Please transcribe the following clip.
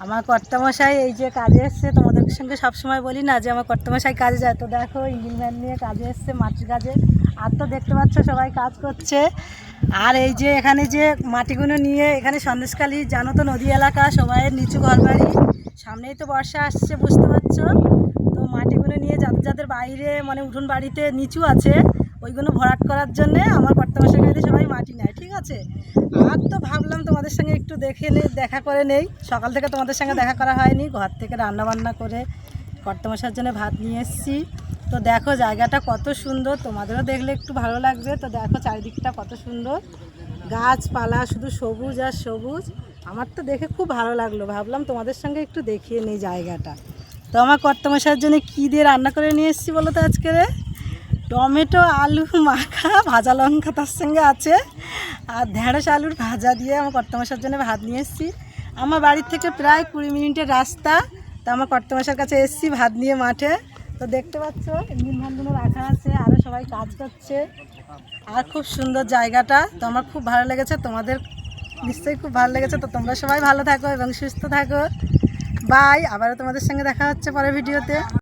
আমার কর্তামশাই এই যে কাজে এসছে, তোমাদের সঙ্গে সবসময় বলি না যে আমার কর্তামশাই কাজে যায়, তো দেখো ইঞ্জিন ভ্যান নিয়ে কাজে এসছে মাটির কাজে। আর তো দেখতে পাচ্ছ সবাই কাজ করছে। আর এই যে এখানে যে মাটিগুলো নিয়ে, এখানে সন্দেশখালী জানো তো নদী এলাকা, সবাইয়ের নিচু ঘরবাড়ি, সামনেই তো বর্ষা আসছে বুঝতে পারছো। তো মাটিগুলো নিয়ে যাদের যাদের বাইরে মানে উঠোন বাড়িতে নিচু আছে ওইগুলো ভরাট করার জন্যে আমার কর্তামশাই কাছে সবাই মাটি নেয়, ঠিক আছে। আর তো ভাবলাম তোমাদের সঙ্গে একটু দেখা করে নেই। সকাল থেকে তোমাদের সঙ্গে দেখা করা হয়নি, ঘর থেকে রান্না বান্না করে কর্তামশাইয়ের জন্য ভাত নিয়ে এসেছি। তো দেখো জায়গাটা কত সুন্দর, তোমাদেরও দেখলে একটু ভালো লাগবে। তো দেখো চারিদিকটা কত সুন্দর, গাছপালা শুধু সবুজ আর সবুজ। আমার তো দেখে খুব ভালো লাগলো, ভাবলাম তোমাদের সঙ্গে একটু দেখিয়ে নেই জায়গাটা। তো আমার কর্তামশাইয়ের জন্য কী দিয়ে রান্না করে নিয়ে এসেছি বলো তো আজকে? টমেটো আলু মাখা, ভাজা লঙ্কা তার সঙ্গে আছে, আর ঢেঁড়স আলুর ভাজা দিয়ে আমার কর্তামশাইয়ের জন্য ভাত নিয়ে এসেছি। আমার বাড়ির থেকে প্রায় 20 মিনিটের রাস্তা। তো আমার কর্তামশাইয়ের কাছে এসেছি ভাত নিয়ে মাঠে। তো দেখতে পাচ্ছ ইঞ্জিন ভ্যানগুলো রাখা আছে, আরও সবাই কাজ করছে। আর খুব সুন্দর জায়গাটা, তো আমার খুব ভালো লেগেছে, তোমাদের নিশ্চয়ই খুব ভালো লেগেছে। তো তোমরা সবাই ভালো থাকো এবং সুস্থ থাকো। বাই, আবারও তোমাদের সঙ্গে দেখা হচ্ছে পরের ভিডিওতে।